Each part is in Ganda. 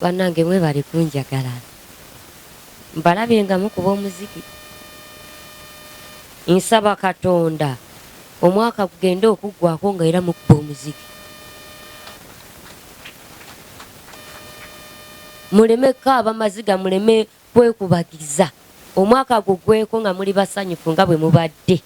Bannange mwe bali kunjagala. Mbalabye nga mukuba omuziki. Nsaba Katonda omwaka gugende okuggwako nga era mukuba omuziki. Muleme kaaba maziga, muleme kwekubagiza. Omwaka gugweko nga muli basanyufu nga bwe mubadde.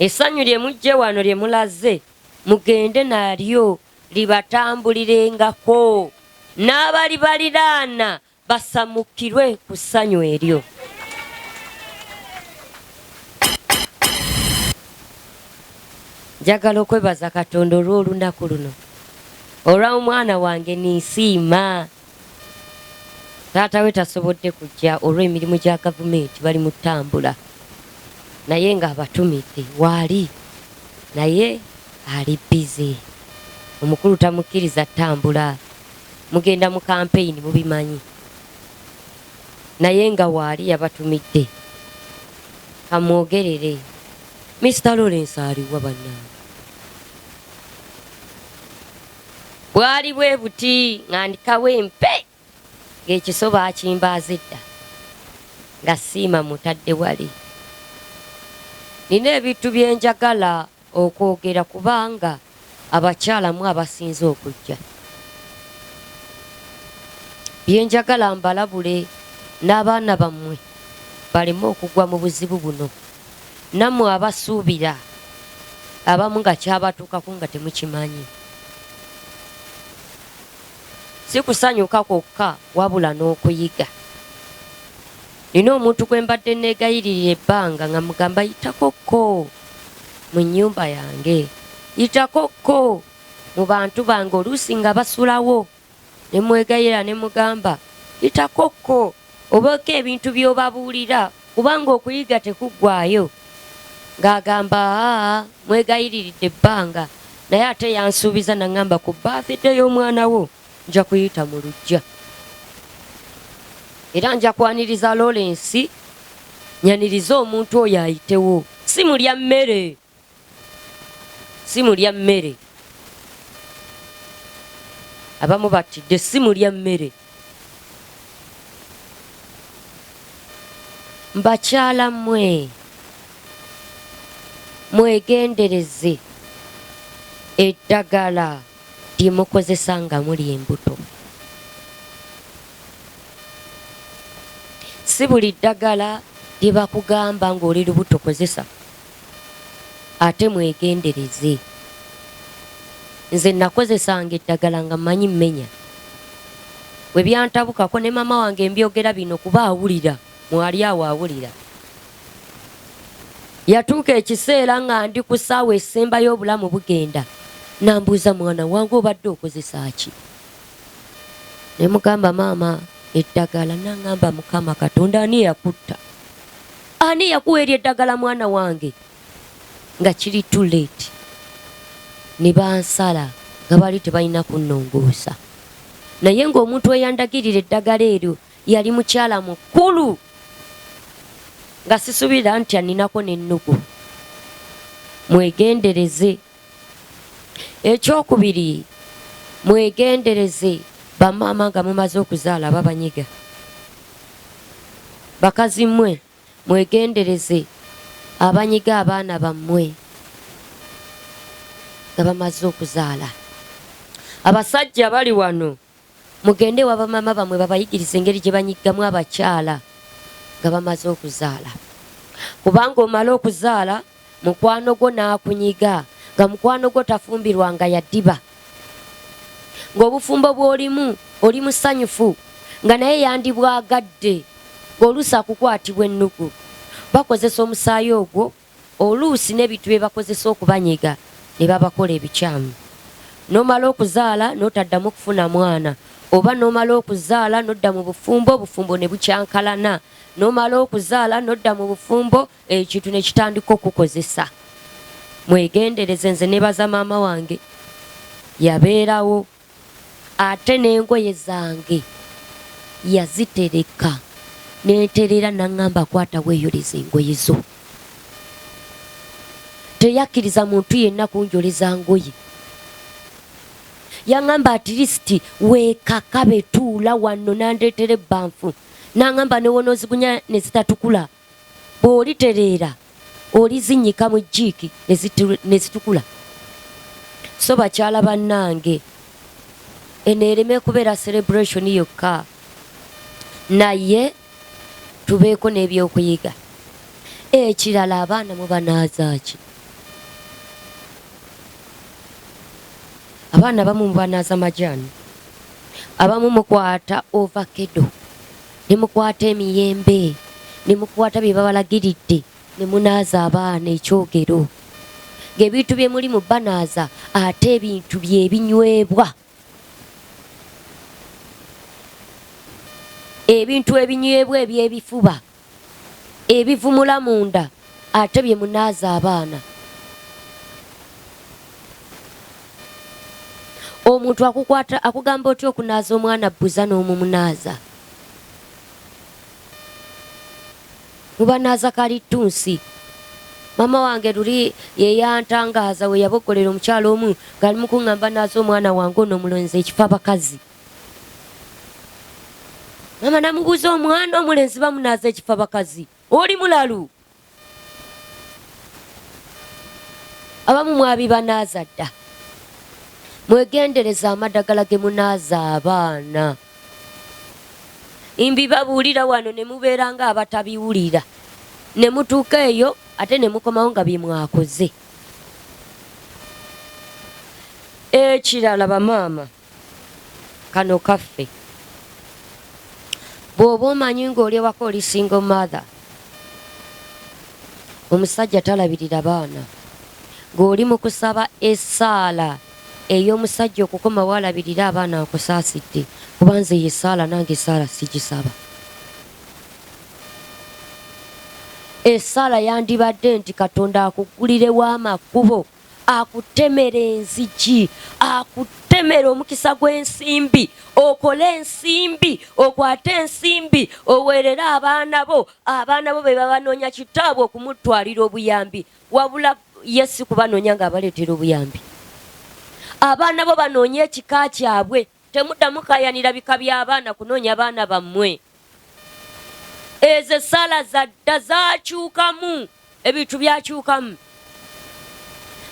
Essanyu lye mujje wano lye mulaze mugende nalyo libatambulirengako, n'abali baliraana basamukirwe ku ssanyu eryo. Njagala okwebaza Katonda olw'olunaku luno, olw'omwana wange Ninsiima. Taata we tasobodde kujja olw'emirimu gya gavumenti, bali mu ttambula, naye nga abatumidde waali, naye ali bize. Omukulu tamukkiriza ttambula, mugenda mu kampeyini mubimanyi, naye nga waali yabatumidde. Kamwogerere. Mr. Lawrence aliwa bannange? Bwali bwe buti ng'andikawo empe ng'ekiso bakimbaaza edda nga Siima mutadde wali. Nina ebintu bye njagala okwogera kubanga abakyalamu abasinze okujja. Bye njagala mbalabule n'abaana bammwe baleme okugwa mu buzibu buno. Nammwe abasuubira abamu nga kyabatuukako nga temukimanyi. Si kusanyuka kwokka wabula n'okuyiga. Nina omuntu gwe mbadde neegayiririra ebbanga nga mugamba yitakokko mu nnyumba yange, yitakokko mu bantu bange, oluusi nga basulawo. Ne mwegayira ne mugamba yitakokko obaako ebintu by'obabuulira kubanga okuyiga tekuggwaayo. Ng'agamba mwegayiriridde ebbanga, naye ate yansuubiza nangamba ku birthday y'omwana wo nja kuyita mu luggya. Era nja kwaniriza Lawrence, nyaniriza omuntu oyo ayitewo. Si mulya mmere, si mulya mmere. Abamu batidde si mulya mmere. Mbakyala mmwe mwegendereze eddagala lye mukozesa nga muli embuto. Si buli ddagala lye bakugamba ng'oli lubuto kozesa. Ate mwegendereze. Nze nakozesanga eddagala nga mmanyi mmenya. Bwe byantabukako ne mama wange mbyogera bino kuba awulira, mwali awo awulira. Yatuuka ekiseera nga ndi ku ssaawa esembayo obulamu bugenda, nambuuza mwana wange obadde okozesa ki? Ne mugamba maama eddagala. Nangamba Mukama Katonda ani yakutta? Ani yakuwa eri eddagala mwana wange? Nga kiri too late. Ne bansala nga bali tebalina kunnongoosa. Naye ng'omuntu eyandagirira eddagala eryo yali mukyala mukulu, nga sisubira nti aninako n'ennugu. Mwegendereze. Ekyokubiri, mwegendereze bamaama nga mumaze okuzaala babanyiga. Bakazi mmwe mwegendereze abanyiga abaana bammwe nga bamaze okuzaala. Abasajja bali wano mugende wa bamaama bammwe babayigirize engeri gye banyigamu abakyala nga bamaze okuzaala. Kubanga omala okuzaala mukwano gwo n'akunyiga, nga mukwano gwo tafumbirwanga yaddiba, ng'obufumbo bw'olimu oli musanyufu, nga naye yandibwagadde, ng'oluusi akukwatibwa ennugu. Bakozesa omusaayi ogwo oluusi n'ebintu bye bakozesa okubanyiga ne babakola ebikyamu. N'omala okuzaala n'otaddamu kufuna mwana, oba n'omala okuzaala n'odda mu bufumbo, obufumbo ne bukyankalana. N'omala okuzaala n'odda mu bufumbo, ekintu ne kitandika okukozesa. Mwegendereze. Nze nebaza maama wange, yabeerawo ate n'engoye zange yazitereka n'enterera, nangamba kwata weeyoleza engoye zo. Teyakkiriza muntu yenna kunjoleza ngoye. Yaŋŋamba at least weekakabe tuula wano nandeetere ebbanfu. N'aŋŋamba ne wonoozigunya ne zitatukula. Bw'olitereera olizinnyika mu jjiiki ne zitukula. So bakyala bannange, eno ereme kubeera celebration yokka, naye tubeeko n'ebyokuyiga. Ekirala, abaana mubanaaza ki? Abaana abamu mubanaaza majaani, abamu mukwata ovakkedo, ne mukwata emiyembe, ne mukwata bye babalagiridde, ne munaaza abaana ekyogero. Ng'ebintu bye muli mu banaaza ate ebintu bye binywebwa. Ebintu ebinywebwa ebyebifuba, ebivumula munda, ate bye munaaza abaana. Omuntu akugamba otya okunaaza omwana bbuza n'omumunaaza? Mubanaaza kalittunsi. Mama wange luli yeyantangaaza we yaboggolera omukyalo omu ng'ali mu kuŋŋamba naaza omwana wange ono omulenzi ekifa bakazi. Mama namubuuza, omwana omulenzi bamunaaza ekifa bakazi, oli mulalu? Abamu mwabibanaaza dda. Mwegendereza amadagala ge munaaza abaana. Mbibabuulira wano ne mubeera nga abatabiwulira, ne mutuuka eyo ate ne mukomawo nga bye mwakoze. Ekirala bamaama, kano kaffe. Bw'oba omanyi ng'oli ewaka oli single mother, omusajja talabirira baana, ng'oli mu kusaba essaala ey'omusajja okukoma walabirira abaana akusaasidde, kuba nze yessaala nange essaala sigisaba. Essaala yandibadde nti Katonda akugulirewo amakubo, akutemera enzigi, akutemera omukisa gw'ensimbi, okole ensimbi, okwate ensimbi, oweerere abaana bo be babanoonya kitaabwe okumutwalira obuyambi, wabula ye si kubanoonya ng'abaleetera obuyambi. Abaana bo banoonye ekika kyabwe, temuddamu kayanira bika by'abaana kunoonya baana bammwe. Ezo essaala zadda zaakyukamu, ebintu byakyukamu.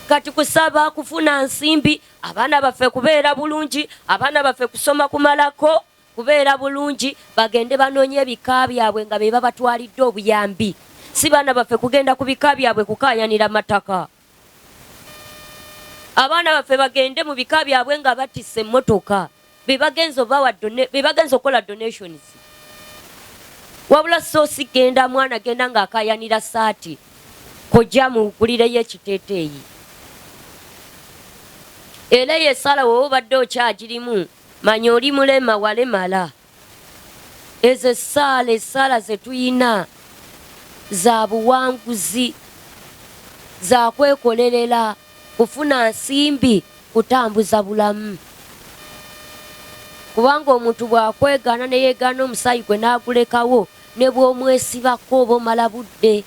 Kati kusaba kufuna nsimbi, abaana baffe kubeera bulungi, abaana baffe kusoma kumalako, kubeera bulungi, bagende banoonye ebika byabwe nga be babatwalidde obuyambi. Si baana baffe kugenda ku bika byabwe kukayanira mataka. Abaana baffe bagende mu bika byabwe nga batisse emmotoka, be bagenza okukola donations. Wabula so si genda mwana genda ng'akayanira saati, kojja mugulireyo ekiteeteeyi. Era yessaala wowe obadde okyagirimu, manya oli mulema walemala. Ezo essaala ze tuyina za buwanguzi, za kwekolerera, kufuna nsimbi, kutambuza bulamu. Kubanga omuntu bw'akwegaana ne yeegaana omusaayi gwe n'agulekawo, ne bw'omwesibako oba omala budde.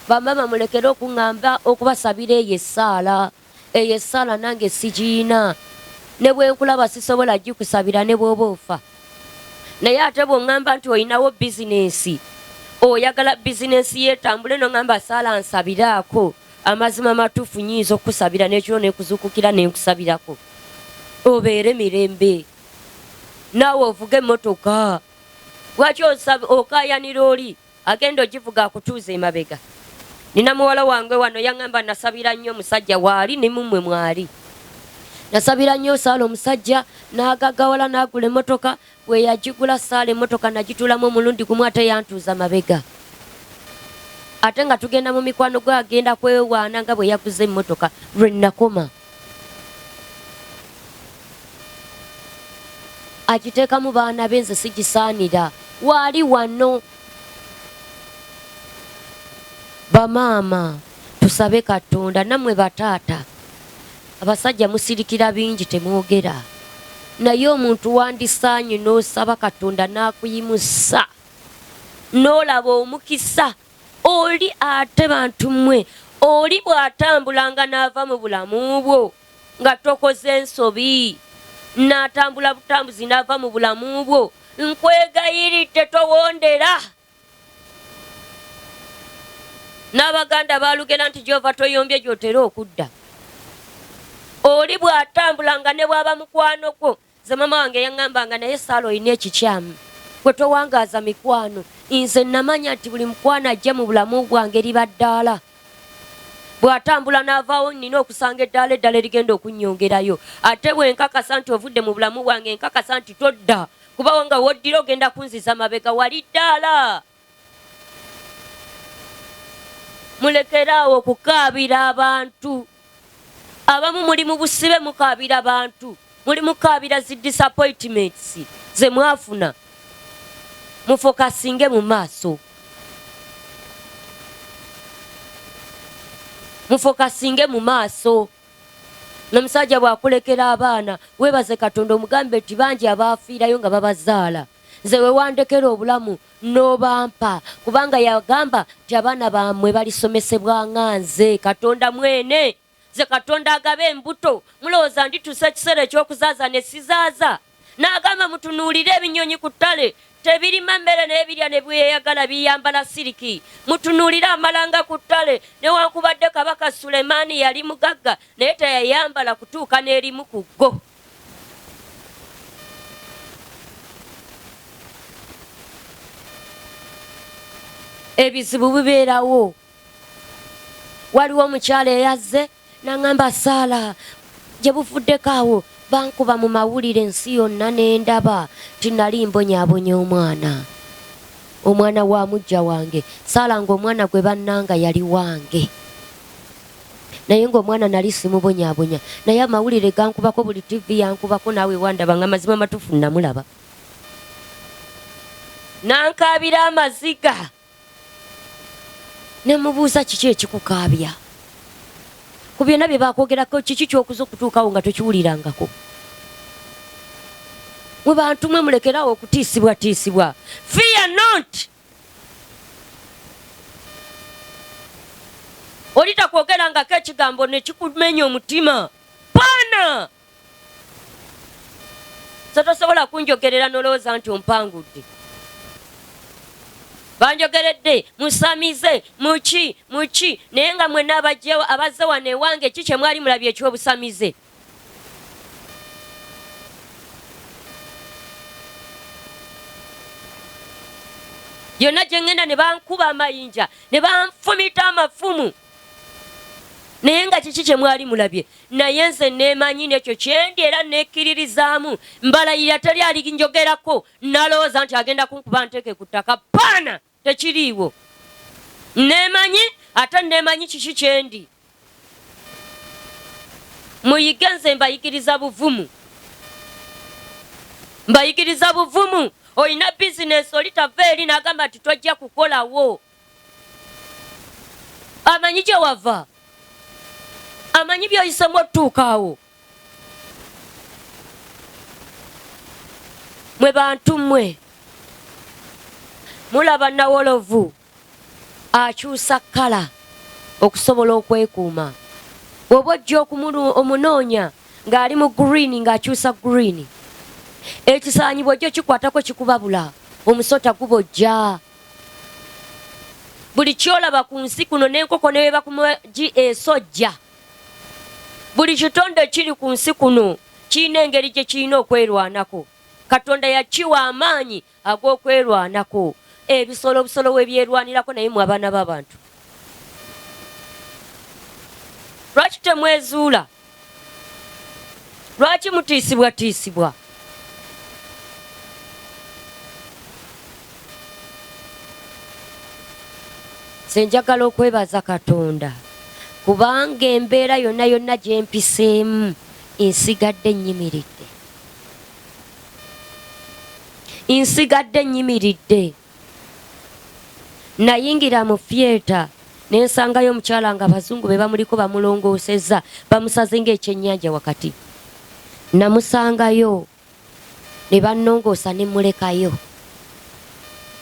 Bamama mulekere okuŋŋamba okubasabira eyo essaala. Eyo essaala nange sigiina. Ne bwe nkulaba sisobola gikusabira ne bw'oba ofa. Naye ate bw'oŋŋamba nti olinawo bizinensi, oyagala bizinensi yeetambule n'oŋŋamba saala nsabiraako, amazima matuufu nnyinza okukusabira n'ekiro n'ekuzuukukira n'enkusabirako. Obeere mirembe. Naawe ovuga emmotoka. Lwaki okayanira oli agenda ogivuga akutuuza emabega? Nina muwala wange wano yaŋŋamba nasabira nnyo omusajja waali ne mummwe mwali. Nasabira nnyo saala omusajja n'agagawala n'agula emmotoka, bwe yagigula saala emmotoka nagituulamu omulundi gumu ate yantuuza mabega. Ate nga tugenda mu mikwano gwe agenda kwewaana nga bwe yaguze emmotoka lwe nakoma. Agiteekamu baana be, nze sigisaanira. Waali wano. Bamaama tusabe Katonda, nammwe bataata abasajja musirikira bingi temwogera, naye omuntu wandisaanye n'osaba Katonda n'akuyimusa n'olaba omukisa. Oli ate bantu mmwe, oli bw'atambulanga n'ava mu bulamu bwo nga tokoze ensobi n'atambula butambuzi n'ava mu bulamu bwo, nkwegayiridde towondera. N'Abaganda baalugera nti gy'ova toyombye gy'otera okudda. Oli bw'atambulanga ne bw'aba mukwano gwo. Ze mama wange yaŋŋambanga naye Saala olina ekikyamu, gwe towangaaza mikwano. Nze namanya nti buli mukwano ajja mu bulamu bwange liba ddaala. Bw'atambula n'avaawo nina okusanga eddaala erigenda okunnyongerayo. Ate bwe nkakasa nti ovudde mu bulamu bwange, nkakasa nti todda, kubawo nga woddira ogenda kunziza mabega, wali ddaala. Mulekeraawo okukaabira abantu. Abamu muli mu busibe mukaabira abantu, muli mukaabira zi disappointments ze mwafuna. Mufokasinge mu maaso. Mufokasinge mu maaso. N'omusajja bw'akulekera abaana, weebaze Katonda omugambe nti bangi abaafiirayo nga babazaala. Nze weewandekera obulamu n'obampa, kubanga yagamba nti abaana bammwe balisomesebwa nga nze Katonda mwene. Nze Katonda agaba embuto, mulowooza ndituusa ekiseera eky'okuzaaza ne sizaaza? N'agamba mutunuulire ebinyonyi ku ttale, tebirima mmere naye birya ne bweyagala biyambala siriki. Mutunuulire amalanga ku ttale, newankubadde Kabaka Sulemaani yali mugagga naye teyayambala kutuuka n'erimu ku go. Ebizibu bibeerawo. Waliwo omukyala eyazze n'aŋŋamba Saala, gye buvuddeko awo bankuba mu mawulire ensi yonna n'endaba nti nali mbonyaabonya omwana wa mujja wange. Saala ng'omwana gwe bannanga yali wange, naye ng'omwana nali simubonyaabonya, naye amawulire gankubako, buli TV yankubako, naawe wandaba nga mazima matuufu namulaba. Nankaabira amaziga. Ne mubuuza kiki ekikukaabya? Ku byonna bye baakwogerako kiki ky'okuza okutuukawo nga tokiwulirangako? Mwe bantu mwe mulekerawo okutiisibwatiisibwa. Fear not. Oli takwogerangako ekigambo ne kikumenya omutima. Paana! So tosobola kunjogerera n'olowooza nti ompangudde. Banjogeredde musamize muki naye nga mwenna abazze wano ewange ki kye mwali mulabye eky'obusamize? Yonna gye ŋŋenda ne bankuba amayinja ne banfumita amafumu, naye nga kiki kye mwali mulabye? Naye nze neemanyi n'ekyo kyendi era nekkiririzaamu. Mbalayira teri alinjogerako nalowooza nti agenda kunkuba nteeke ku ttaka. Paana! Tekiriiwo. Neemanyi ate neemanyi kiki kyendi. Muyige, nze mbayigiriza buvumu. Mbayigiriza buvumu. Olina bizinesi oli tava eri n'agamba nti tojja kukolawo. Amanyi gye wava, amanyi by'oyisemu otuukaawo. Mwe bantu mmwe, mulaba Nawolovu akyusa kkala okusobola okwekuuma. Bw'oba ojja omunoonya ng'ali mu green ng'akyusa green, ekisaanyi bw'ojja kikwatako kikubabula, omusota gubojja. Buli kyolaba ku nsi kuno n'enkoko ne beba kumagi esojja, buli kitonde kiri ku nsi kuno kirina engeri gye kirina okwerwanako. Katonda yakiwa amaanyi ag'okwerwanako. Ebisolo obusolo we byerwanirako, naye mwe abaana b'abantu lwaki temwezuula? Lwaki mutiisibwatiisibwa? Nze njagala okwebaza Katonda kubanga embeera yonna yonna gye mpiseemu nsigadde nnyimiridde. Nsigadde nnyimiridde. Nayingira mu theatre ne nsangayo omukyala nga Abazungu be bamuliko bamulongoosezza, bamusaze ng'ekyennyanja wakati. Namusangayo ne bannongoosa ne mulekayo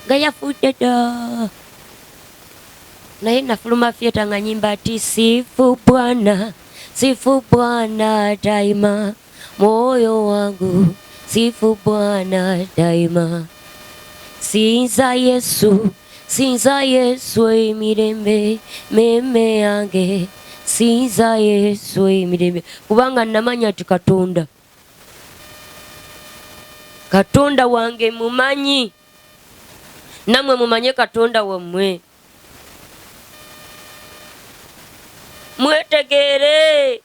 nga yafudde dda. Naye nafuluma theatre nga nyimba ati sifu Bwana, sifu Bwana daima, moyo wangu sifu Bwana daima. Sinza Yesu emirembe meme yange, sinza Yesu emirembe, kubanga namanya ati Katonda wange mumanyi, namwe mumanye Katonda wammwe. Mwetegere,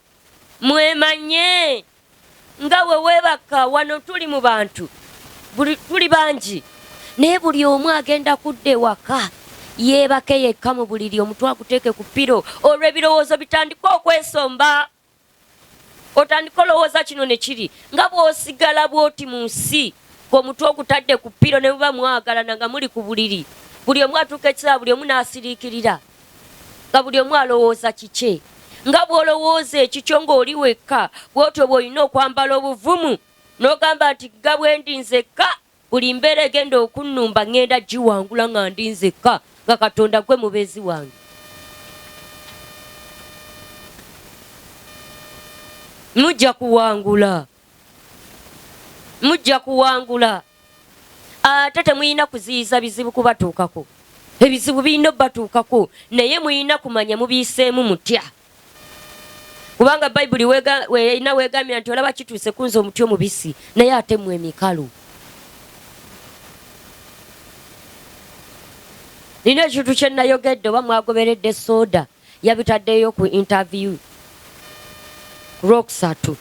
mwemanye nga wewebaka. Wano tuli mu bantu tuli bangi, naye buli omu agenda kudda ewaka yeebake yekka mu buliri, omutwe aguteeke ku piro, olwo ebirowoozo bitandika okwesomba. Otandika olowooza kino ne kiri, nga bw'osigala bw'oti mu nsi ng'omutwe ogutadde ku piro ne muba mwagalana nga muli ku buliri. Buli omu atuuka ekiseera, buli omu n'asiriikirira nga buli omu alowooza kikye. Nga bw'olowooza ekikyo ng'oli wekka, bw'otyo bw'olina okwambala obuvumu n'ogamba nti nga bwe ndi nzekka, buli mbeera egenda okunnumba ngenda giwangula nga ndi nzekka, nga Katonda gwe mubeezi wange. Mujja kuwangula. Ate temuyina kuziyiza bizibu kubatuukako. Ebizibu birina obbatuukako, naye muyina kumanya mubiiseemu mutya. Kubanga Bayibuli weeyina weegambira nti olaba kituuse kunze omuti omubisi, naye ate mmwe emikalu. Nina ekintu kye nayogedde, oba mwagoberedde soda yabitaddeyo ku interview ku Lwokusatu.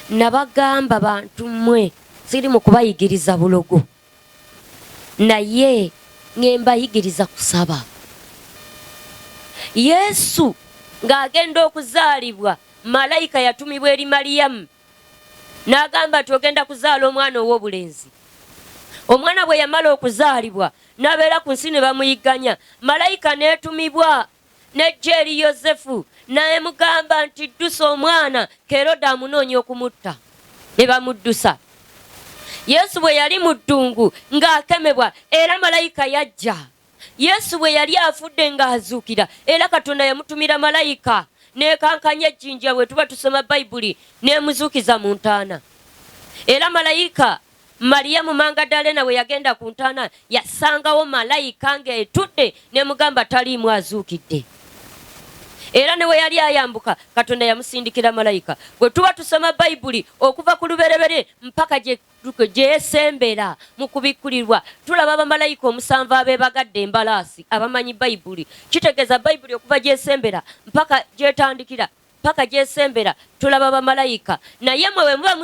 Nabagamba bantu mmwe siri mu kubayigiriza bulogo, naye ngembayigiriza kusaba. Yesu ng'agenda okuzaalibwa, malayika yatumibwa eri Maliyamu n'agamba nti ogenda kuzaala omwana ow'obulenzi. Omwana bwe yamala okuzaalibwa n'abeera ku nsi ne bamuyigganya, malayika n'etumibwa n'ejja eri Yozefu n'emugamba nti ddusa omwana, Kerode amunoonya okumutta. Ne bamuddusa. Yesu bwe yali mu ddungu ng'akemebwa, era malayika yajja. Yesu bwe yali afudde ng'azuukira, era Katonda yamutumira malayika n'ekankanya ejjinja, bwe tuba tusoma Bayibuli, n'emuzuukiza mu ntaana. Era malayika Maliyamu Magdalena we yagenda ku ntaana, yasangawo malayika ng'etudde n'emugamba taliimu, azuukidde. Era ne we yali ayambuka, Katonda yamusindikira malayika. Bwe tuba tusoma Bayibuli okuva ku luberebere mpaka gye yeesembera mu kubikkulirwa, tulaba bamalayika 7 abeebagadde embalaasi. Abamanyi Bayibuli kitegeeza Bayibuli okuva gyesembera mpaka gyetandikira, mpaka gyesembera, tulaba bamalayika. Naye mwe muba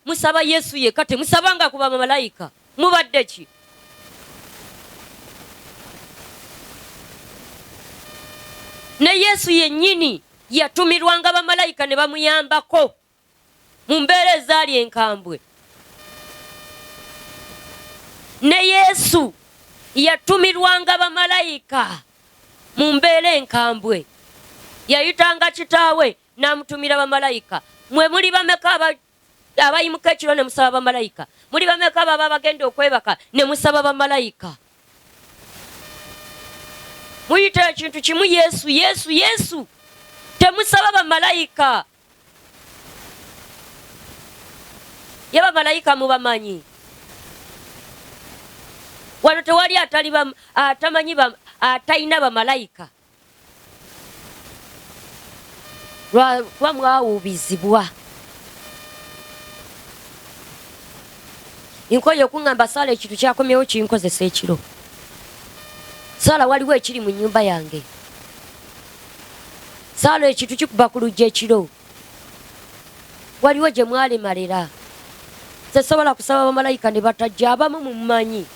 musaba Yesu yekka, temusabanga ku bamalayika. Mubadde ki? Ne Yesu yennyini yatumirwanga bamalayika ne bamuyambako mu mbeera ezaali enkambwe. Ne Yesu yatumirwanga bamalayika mu mbeera enkambwe. Yayitanga kitaawe n'amutumira bamalayika. Mwe muli bameka abayimuka ekiro ne musaba bamalayika? Muli bameka baba bagenda okwebaka ne musaba bamalayika? Muyita ekintu kimu Yesu. Temusaba bamalayika. Ye bamalayika mubamanyi. Wano tewali atamanyi atayina bamalayika. Lwa mwawuubizibwa. Nkoye okuŋŋamba Saala ekintu kyakomyewo kinkozesa ekiro. Saala waliwo ekiri mu nnyumba yange. Saala ekintu kikuba ku lujja ekiro. Waliwo gye mwalemalera. Tesobola kusaba bamalayika ne batajja. Abamu mummanyi.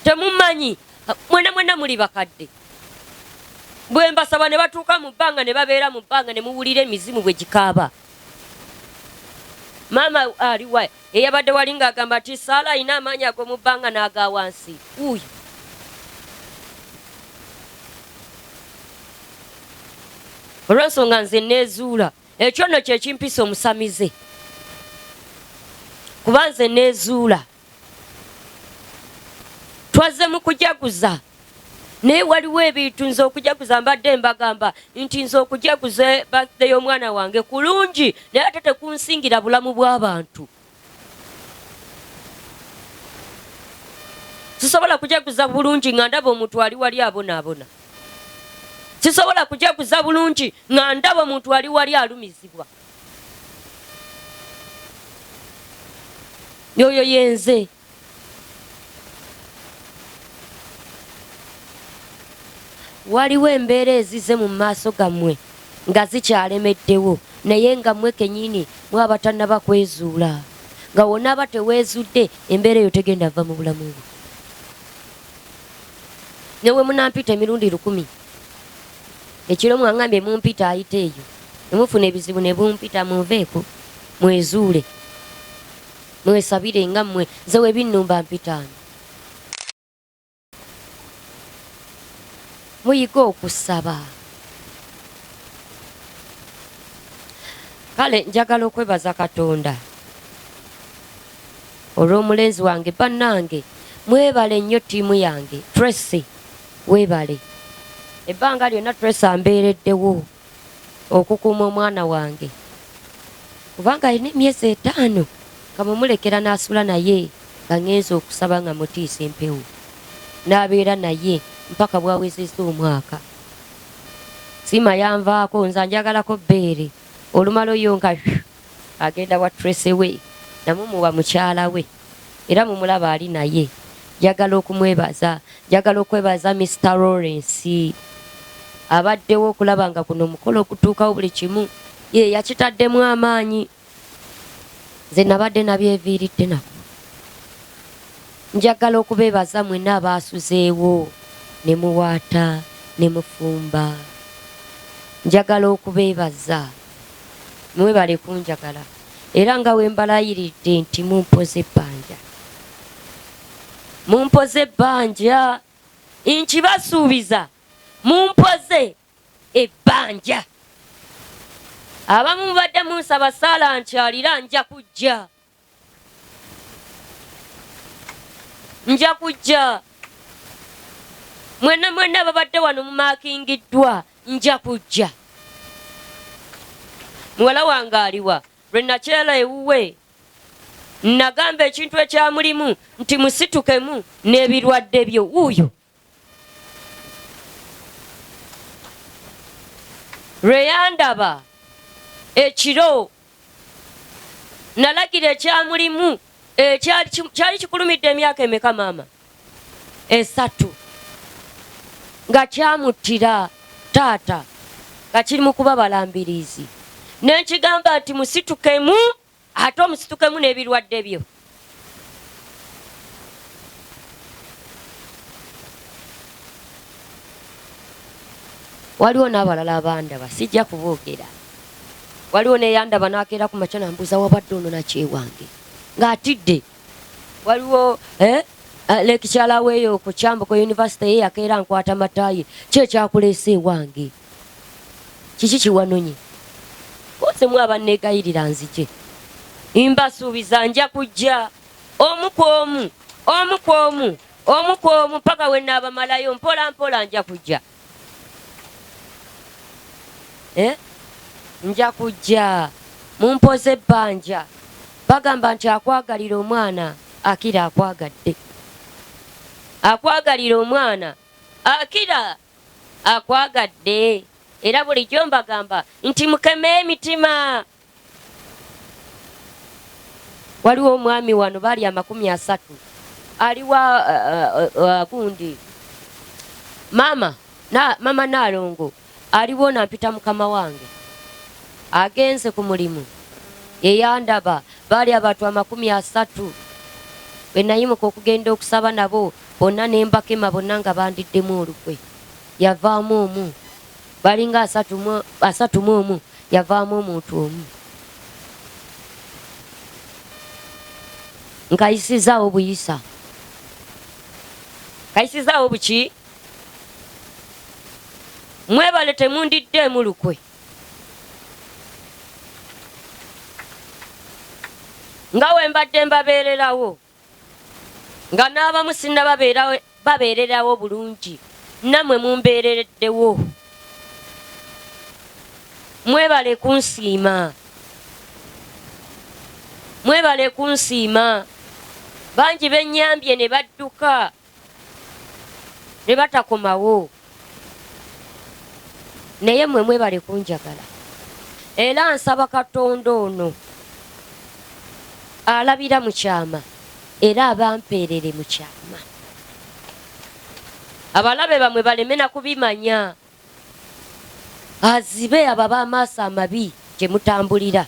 Temummanyi. Mwena muli bakadde. Bwe mbasaba ne batuuka mu bbanga ne babeera mu bbanga ne muwulira emizimu bwe gikaaba. Maama aliwa eyabadde wali ng'agamba nti Saala alina amaanyi ago mu bbanga n'aga wansi. Uyo. Olw'ensonga nze neezuula. Ekyo nno kye kimpisa omusamize. Kuba nze neezuula. Twazze mu kujaguza. naye waliwo ebintu nze okujaguza mbadde mbagamba nti nze okujaguza birthday y'omwana wange kulungi naye ate tekunsingira bulamu bw'abantu. Sisobola kujaguza bulungi nga ndaba omuntu ali wali abonaabona. Sisobola kujaguza bulungi nga ndaba omuntu ali wali alumizibwa. Yoyo yenze. Waliwo embeera ezize mu maaso gammwe nga zikyalemeddewo naye nga mmwe kennyini mwaba tannaba kwezuula. Nga wonna aba teweezudde embeera eyo tegenda va mu bulamu bwo. Newe munampita emirundi 10. Ekiro mwangambye mumpita ayite eyo. Nemufuna ebizibu ne bumpita muveeko mwezuule. Mwesabire nga mmwe nze webinnumba mpitaano. Muyiga okusaba. Kale njagala okwebaza Katonda olw'omulenzi wange bannange. Mwebale nnyo ttiimu yange Tracy, weebale. Ebbanga lyonna Tracy ambeereddewo okukuuma omwana wange kubanga alina emyezi 5 nga mumulekera n'asula naye nga ngenza okusaba nga mutiisa empewo n'abeera naye mpaka bwawezezza omwaka. Sima yanvaako nze njagalako bbeere olumala oyo nga agenda wa Tracy we namumuwa mukyala we era mumulaba ali naye. Njagala okumwebaza, njagala okwebaza Mr. Lawrence abaddewo okulaba nga kuno omukolo okutuukawo buli kimu ye yakitaddemu amaanyi. Nze nabadde nabyeviiridde nako. Njagala okubeebaza mwenna abaasuzeewo ne muwaata ne mufumba. Njagala okubeebaza mwebale kunjagala era nga wembalayiridde nti mumpoze ebbanja. Mumpoze ebbanja nkibasuubiza mumpoze ebbanja. Abamu mubadde munsaba saala nkyalira nja kujja. Nja kujja. Mwenna babadde wano mumakingiddwa nja kujja. Muwala wange aliwa lwe nakyera ewuwe nagamba ekintu ekyamulimu nti musitukemu n'ebirwadde byo. Wuuyo lwe yandaba ekiro nalagira ekyamulimu kyali kikulumidde emyaka emeka maama? 3 nga kyamuttira taata nga kiri mu kuba balambirizi. Nenkigamba nti musitukemu ate omusitukemu n'ebirwadde byo. Waliwo n'abalala abandaba sijja kuboogera. Waliwo neyandaba n'akeera ku makya nambuuza wabadde ono nakyewange ng'atidde. Waliwo lekikyala weeyo ku Kyambogo University ye yakeera nkwata mataayi kyekyakuleesa ewange. Kiki kiwanonye? Onsemu abanneegayirira nzije. Mbasuubiza nja kujja omu ku omu paka we naabamalayo mpola mpola nja kujja. Nja kujja mumpoze ebbanja. Bagamba nti akwagalira omwana akira akwagadde. Akwagalira omwana akira akwagadde. Era bulijjo mbagamba nti mukeme emitima. Waliwo omwami wano bali 30 aliwa gundi mama Nalongo aliwo nampita mukama wange agenze ku mulimu eyandaba bali abantu 30 bwe nayimuka okugenda okusaba nabo bonna nembakema bonna nga bandiddemu olukwe. Yavaamu omu balinga 31 yavaamu omuntu omu. Nkayisizaawo buyisa. Kayisizaawo buki? Mwebale temundiddemu lukwe. Nga wembadde mbabeererawo nga n'abamu sinna babeererawo bulungi namwe mumbeereddewo mwebale kunsiima mwebale kunsiima bangi bennyambye ne badduka ne batakomawo naye mmwe mwebale kunjagala era nsaba Katonda ono alabira mu kyama era abampeerere mu kyama abalabe bamwe baleme na kubimanya azibe ababa amaaso amabi gye mutambulira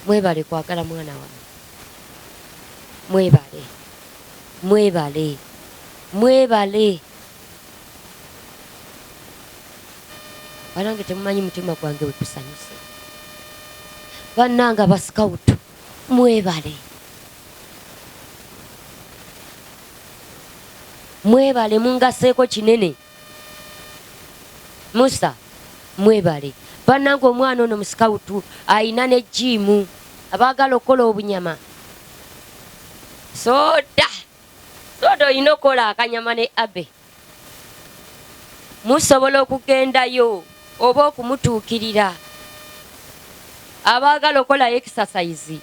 mwebale kwagala mwana wange mwebale mwebale mwebale banange temumanyi mutima gwange wekusanyuse bannanga basikawutu mwebale mwebale mungaseeko kinene Musa mwebale bannanga omwana ono musikawutu ayina ne jimu abaagala okukola obunyama soda olina okukola akanyama ne abe musobola okugendayo oba okumutuukirira abaagala okukola exercise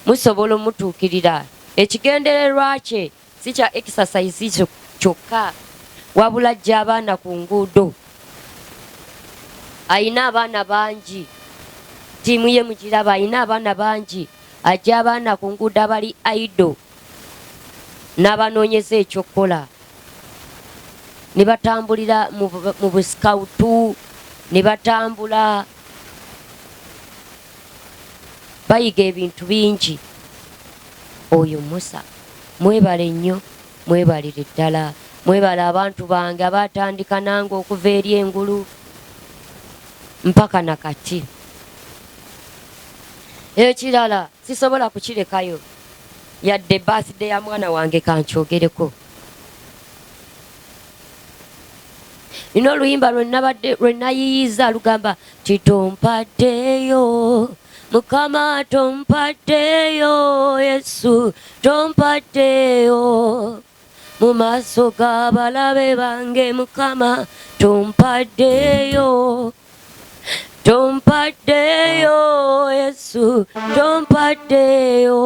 musobola omutuukirira ekigendererwa kye si kya exercise kyokka wabula ajja abaana ku nguudo ayina abaana bangi tiimu ye mugiraba ayina abaana bangi ajja abaana ku nguudo abali aido n'abanoonyeza ekyokukola ne batambulira mu busikawutu ne batambula bayiga ebintu bingi oyo Musa mwebale nnyo mwebalire ddala mwebale abantu bange abatandika nange okuva eri engulu mpaka nakati ekirala sisobola kukirekayo yadde birthday ya mwana wange kankyogereko nino oluyimba lwe nayiyiza lugamba titompaddeyo Mukama tompaddeyo Yesu tompaddeyo mu maaso g'abalabe bange Mukama tompaddeyo tompaddeyo Yesu tompaddeyo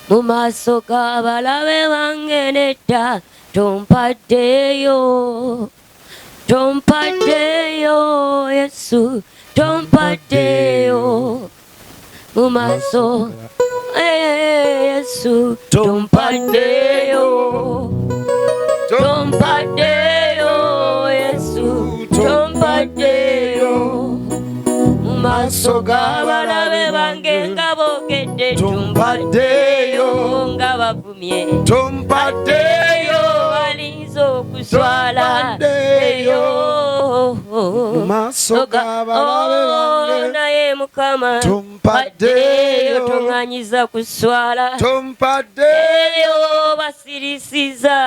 mu maaso g'abalabe bange nedda tompaddeyo tompaddeyo Yesu tompaddeyo mu maaso Yesu tompaddeyo tompaddeyo Yesu tompaddeyo mu maaso g'abalabe bange nga boogedde tompaddeyo nga bavumye tompaddeyo alinza okuswala mu maaso g'abalabe bange naye Mukama tompaddeyo toŋŋanyiza kuswala tompaddeyo basirisiza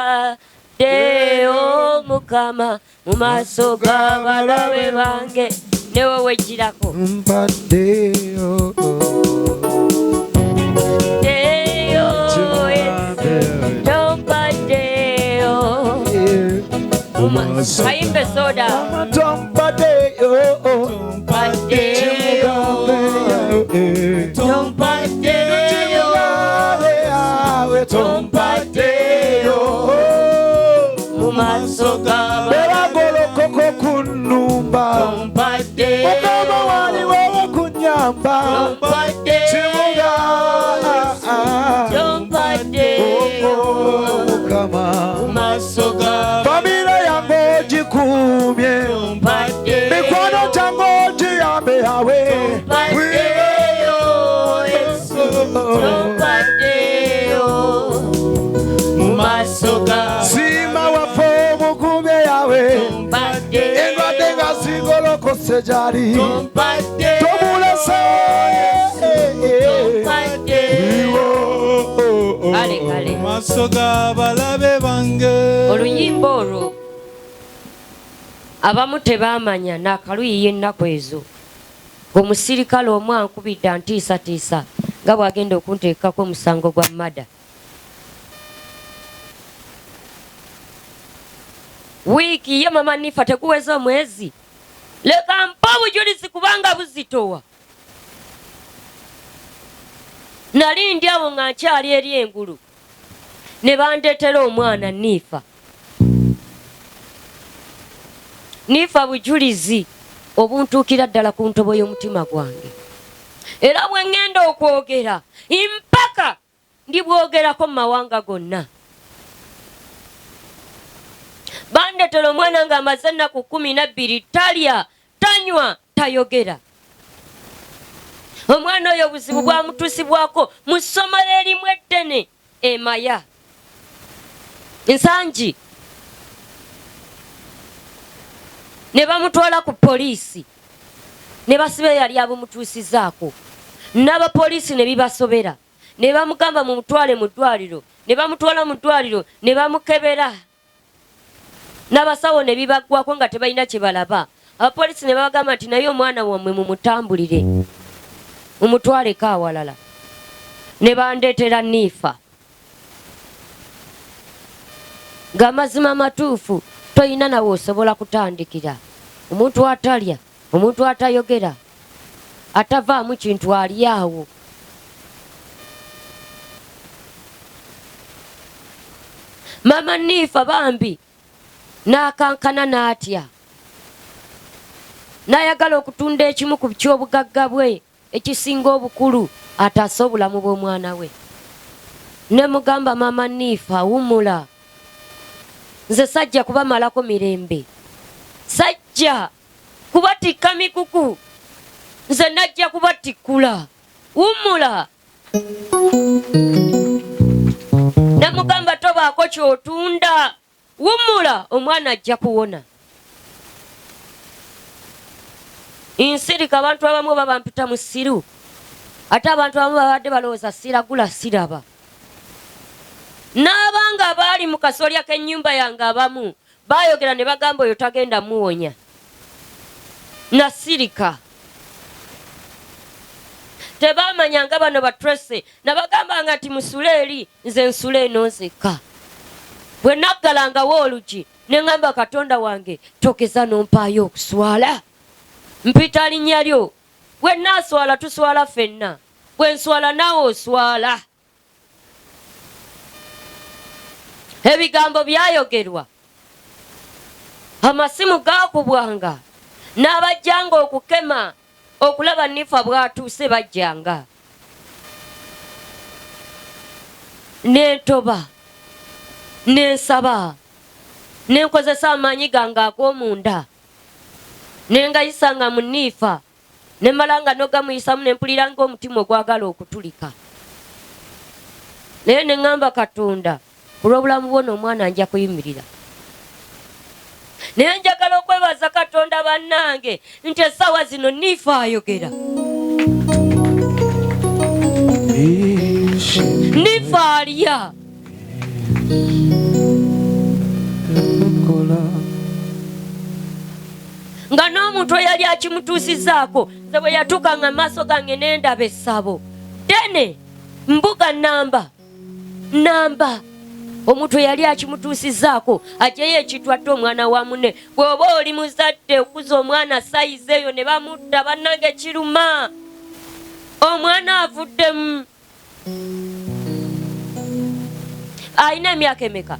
ddeyo Mukama mu maaso g'abalabe bange newe wegirako tompaddeyo ddeyo tompaddeyo kayimbe soda tompaddeyo tompaddeyo tompaddeyo mu maaso beragolokoko kunnumba mukama waliwo okunyamba kimuga mukama famire yange ogikumye mikwano gyange ogiyambe yawe sima waffe omugumye yawe endwadde nga zigolokose gyali tomulese maaso g'abalabe bange oluyimba olwo abamu tebaamanya n'akaluyiye ennaku ezo ng'omusirikale omu ankubidde antiisatiisa nga bwagenda okunteekako omusango gwa mada. Wiiki ye mama Nifa teguweza omwezi. Leka mpa obujulizi kubanga buzitowa. Nali ndi awo nga nkyali eri engulu. Ne bandeetera omwana Nifa. Nifa bujulizi obuntuukira ddala ku ntobo y'omutima gwange. Era bwe ngenda okwogera mpaka ndibwogerako mu mawanga gonna. Bandeetera omwana nga amaze ennaku 12 talya, tanywa, tayogera. Omwana oyo obuzibu bwamutuusibwako mu ssomero erimu eddene Emaya. Nsangi ne bamutwala ku poliisi ne basiba yali abumutuusizaako. N'abapoliisi ne bibasobera ne bamugamba mumutwale mu ddwaliro. Ne bamutwala mu ddwaliro ne bamukebera. N'abasawo ne bibaggwako nga tebalina kye balaba. Abapoliisi ne babagamba nti naye omwana wammwe mumutambulire mumutwaleko awalala. Ne bandeetera Nifa. Nga mazima matuufu toyina nawe osobola kutandikira. Omuntu atalya, omuntu atayogera, atavaamu kintu ali awo. Mama Nifa bambi n'akankana n'atya. N'ayagala okutunda ekimu ku ky'obugagga bwe ekisinga obukulu ataase obulamu bw'omwana we. Ne mugamba Mama Nifa wumula. Nze sajja kubamalako mirembe. Sajja kubatikka mikuku. Nze najja kubatikkula. Wumula. Ne mugamba tobaako ky'otunda. Wumula omwana ajja kuwona. Insirika abantu abamu babampita mu ssiru. Ate abantu abamu babadde balowooza siragula siraba. N'abanga baali mu kasolya k'ennyumba yange abamu baayogera ne bagamba oyo tagenda muwonya. Nasirika. Tebaamanya nga bano batrese nabagambanga nti musule eri nze nsule eno nzekka. Bwe naggalangawo olugi ne ngamba Katonda wange togeza n'ompaayo okuswala. Mpita linnya lyo. Bwe naaswala tuswala ffenna. Bwe nswala naawe oswala. Ebigambo byayogerwa. Amasimu gaakubwanga. N'abajjanga okukema okulaba Nifa bw'atuuse bajjanga. N'entoba. N'ensaba. N'enkozesa amaanyi gange ag'omunda. N'engayisanga mu Nifa. Ne malanga n'ogamuyisamu ne mpulira ng'omutima ogwagala okutulika. Naye ne ngamba Katonda kulw'obulamu bw'ono omwana nja kuyimirira. Naye njagala okwebaza Katonda bannange nti essaawa zino Nifa ayogera. Nifa alya. Nga n'omuntu eyali akimutuusizaako nze bwe yatuukanga maaso gange n'endaba essabo ddene mbuga namba. Omuntu yali akimutuusizaako ajjeyo ekitwadde omwana wa munne. Bw'oba oli muzadde okuza omwana sayizi eyo ne bamutta bannange kiruma. Omwana avuddemu. Alina emyaka emeka?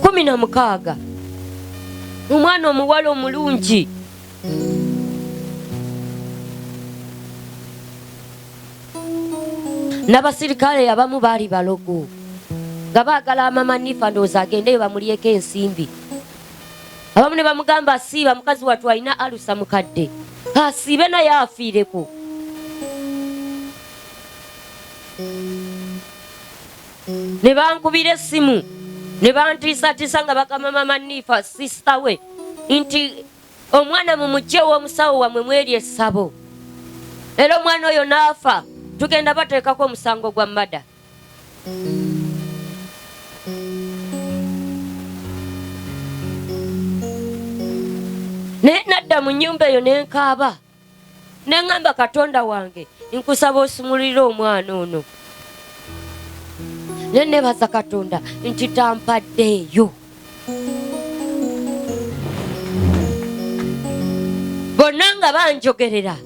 16. Omwana omuwala omulungi. N'abasirikale abamu baali balogo nga baagala Mama Nifa ndowooza agendeyo bamulyeko ensimbi. Abamu ne bamugamba asiiba mukazi wattu alina alusa mukadde. Asiibe naye afiireko. Ne bankubira essimu ne bantiisatiisa nga bagamba Mama Nifa sisita we nti omwana mumuggyewo omusawo wammwe mweri essabo. Era omwana oyo n'afa. Tugenda bateekako omusango gwa mada. Naye nadda mu nnyumba eyo ne nkaaba Nengamba Katonda wange nkusaba osumulira omwana ono. Nenebaza Katonda nti tampaddeeyo. Bonna nga banjogerera.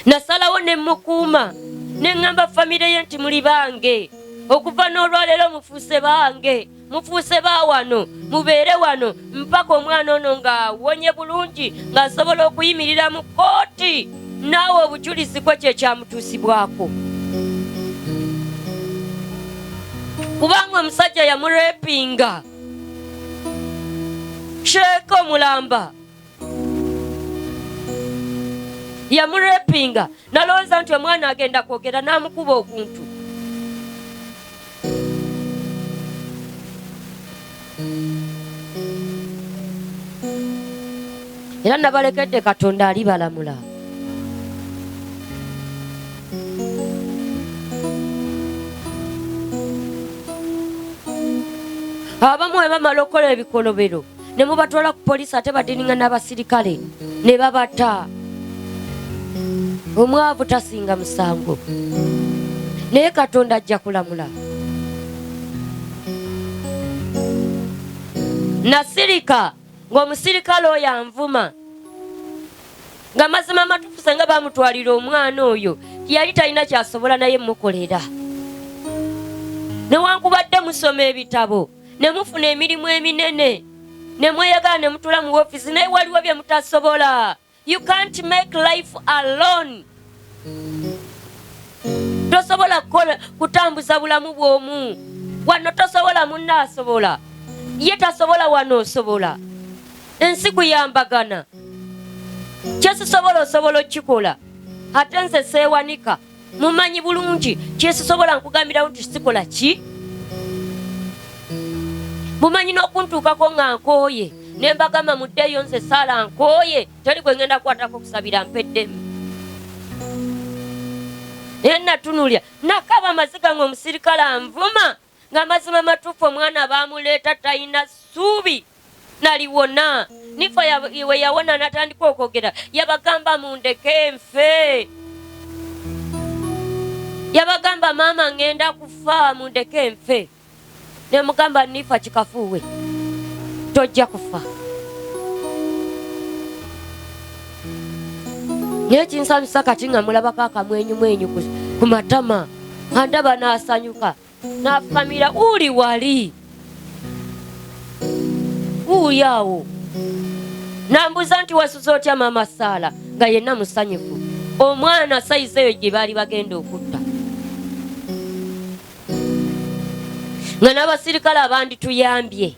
Nasalawo ne mukuuma nengamba famire ye nti muli bange. Okuva n'olwaleero mufuuse bange. Mufuuse ba wano, mubeere wano mpaka omwana ono ng'awonye bulungi ng'asobola okuyimirira mu kkooti naawe obujulizi kwe kye kyamutuusibwako. Kubanga omusajja yamurepinga. Sheeka omulamba yamurepinga nalowooza nti omwana agenda kwogera n'amukuba okuntu. Era nabalekedde Katonda alibalamula. Abamu bwe bamala okukola ebikolobero ne mubatwala ku poliisi ate badininga n'abasirikale ne babata. Omwavu tasinga musango. Naye Katonda ajja kulamula. Nasirika ng'omusirikale oyo anvuma nga mazima matuufu senga bamutwalira omwana oyo yali talina kyasobola naye mukolera. Newankubadde musoma ebitabo ne mufuna emirimu eminene ne mweyagala ne mutula mu woofiisi naye waliwo bye mutasobola. You can't make life alone. Tosobola kutambuza bulamu bw'omu. Wano tosobola munna asobola. Ye tasobola wano osobola. Ensi kuyambagana. Kyesisobola osobola okikola. Ate nze seewanika. Mumanyi bulungi kyesisobola nkugambirawo nti sikola ki. Mumanyi n'okuntuukako nga nkooye. Ne mbagamba muddeeyo nze Saala nkooye. Teri gwe ngenda kukwatako kusabira mpeddemu. Naye natunulya nakaba amaziga ng'omusirikale anvuma. Nga mazima matuufu omwana baamuleeta talina ssuubi naliwona. Nifa we yawona natandika okwogera yabagamba mundeke nfe. Yabagamba maama ngenda kufa mundeke nfe. Ne mugamba Nifa kikafuuwe tojja kufa. Naye kinsanyusa kati nga mulabako akamwenyumwenyu ku matama. Andaba n'asanyuka. Nafamira uli wali. Uyawo. Nambuza nti wasuza otya mama Saala nga yenna musanyufu. Omwana sayize eyo gye baali bagenda okutta. Nga n'abasirikale abandituyambye.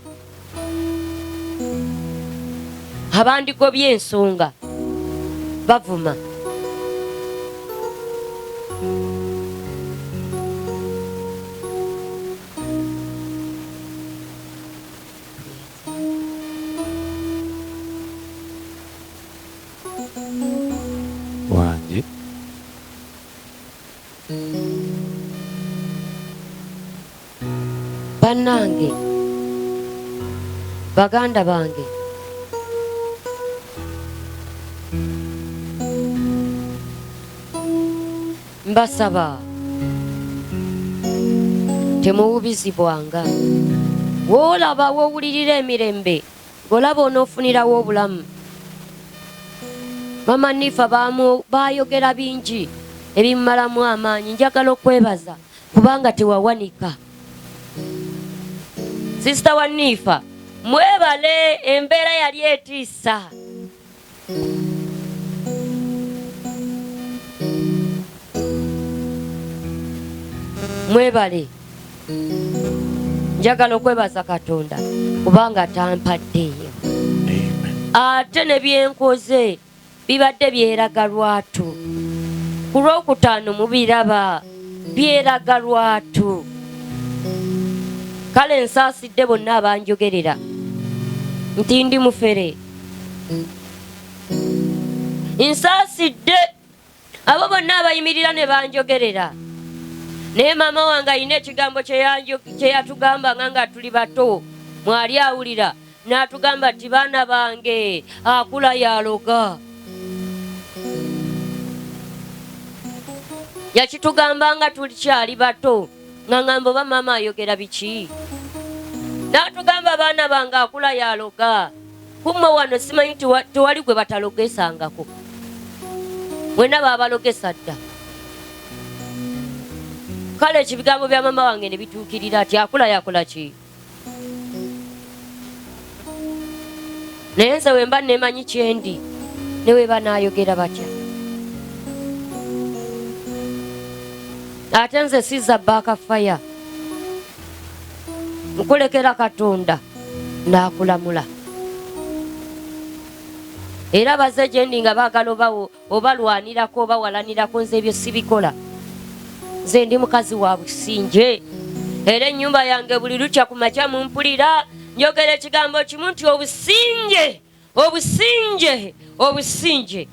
Abandigobye ensonga. Bavuma. Wange bannange baganda bange mbasaba temuwubizibwanga. Woolaba woowulirira emirembe ng'olaba onoofunirawo obulamu. Mama Nifa baayogera bingi ebimalamu amaanyi. Njagala okwebaza kubanga tewawanika. Sisita wa Nifa mwebale, embeera yali etiisa. Mwebale. Njagala okwebaza Katonda kubanga tampaddeeyo. Ate ne byenkoze bibadde byeraga lwatu. Ku Lwokutaano mubiraba byeraga lwatu. Kale nsaasidde bonna abanjogerera nti ndi mufere. Nsaasidde abo bonna abayimirira ne banjogerera. Naye maama wange alina ekigambo kye yatugamba nga tuli bato. Mwali awulira n'atugamba ati baana bange akula yaloga. Yakitugamba nga tulikyali bato nga ngamba oba maama ayogera biki. N'atugamba baana bange akula yaloga. Kumwe wano simanyi tewali gwe batalogesangako. Mwena baabalogesa dda. Kale ekibigambo bya maama wange ne bituukirira ati akula yakola ki. Naye nze wemba nemanyi kyendi ne weba naayogera batya. Ate nze sizza baakafaya. Nkulekera Katonda n'akulamula. Era baze gyendi nga baagala obalwanirako oba walanirako, nze ebyo sibikola. Nze ndi mukazi wa businge. Era ennyumba yange buli lukya ku makya mumpulira njogera ekigambo kimu nti obusinge, obusinge, obusinge.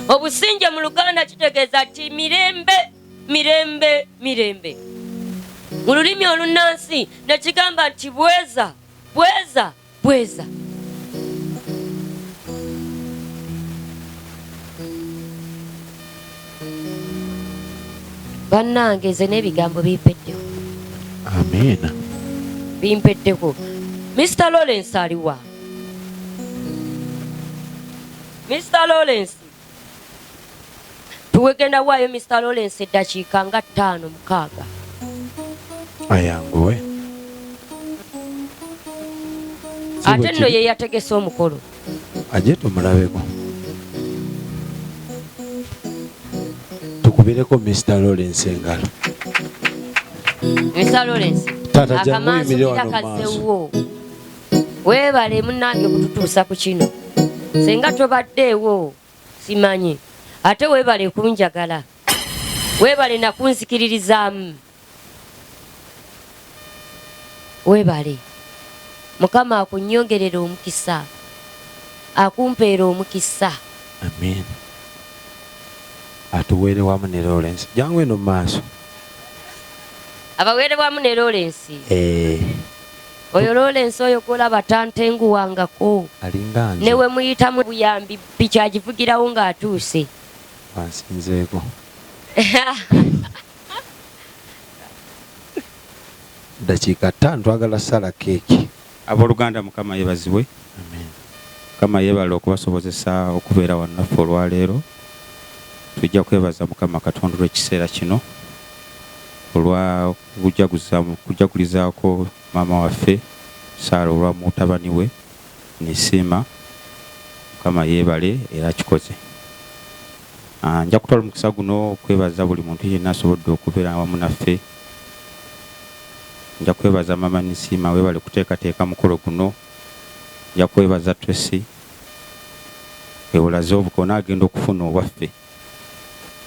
Obusinge mu Luganda kitegeeza ati mirembe, mirembe, mirembe. Mu lulimi olunnansi nekigamba nti bweza, bweza, bweza. Bannange nze n'ebigambo bimpeddeko. Amiina. Bimpeddeko. Mr. Lawrence aliwa. Mr. Lawrence. Tuwegenda waayo Mr. Lawrence eddakiika nga 5-6. Ayanguwe. Ate nno ye yategese omukolo. Ajje tumulabeko. Tukubireko Mr. Lawrence engalo. Mr. Lawrence. Tata jangu yimire wano maaso. Weebale munnange kututuusa ku kino. Senga tobaddeewo simanyi. Ate weebale kunjagala. Weebale nakunzikiririzaamu. Weebale. Mukama akunyongerera omukisa. Akumpeera omukisa. Amen. Atuweere wamu ne Lawrence. Jangu eno maaso. Abaweere wamu ne Lawrence. Oyo Lawrence oyo kulaba tantenguwangako. Alinga nze. Newe muyitamu buyambi picha agivugirawo ng'atuuse. Ansinzeeko. Dakiika 5 twagala sala keeki. Abooluganda Mukama yeebazibwe. Amen. Mukama yeebale okubasobozesa okubeera wannaffe olwaleero. Tujja kwebaza Mukama Katonda olw'ekiseera kino olwa kujagulizaako maama waffe Saara olwa mutabani we Nisiima. Mukama yeebale era kikoze. Nja kutwala omukisa guno okwebaza buli muntu yenna asobodde okubeera awamu naffe. Nja kwebaza maama Nisiima, weebale kuteekateeka mukolo guno. Nja kwebaza Tracy, weewolaze obukoona agenda okufuna obwaffe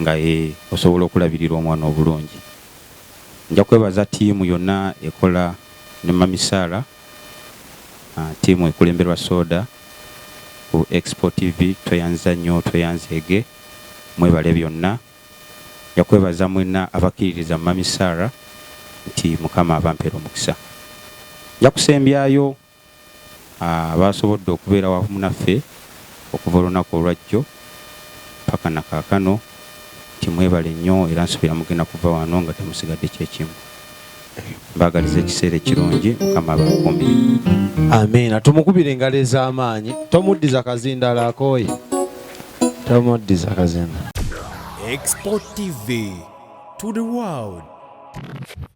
nga osobola okulabirira omwana obulungi. Nja kwebaza ttiimu yonna ekola ne Mami Saara, ttiimu ekulemberwa Soda ku Expo TV, tweyanza nnyo, tweyanzeege, mwebale byonna. Nja kwebaza mwenna abakkiririza Mami Saara nti Mukama abampeera omukisa. Nja kusembyayo abasobodde okubeera wamu naffe okuva olunaku olwajjo paka na kaakano, timwebale nnyo era nsubira mugenda kuva wano nga temusigadde kyekimu. Mbaagaliza ekiseera ekirungi, Mukama abakuumire. Amiina. Tumukubire engalo ez'amaanyi. Tomuddiza kazindaala akooye. Tomuddiza kazindaala. Expo TV to the world.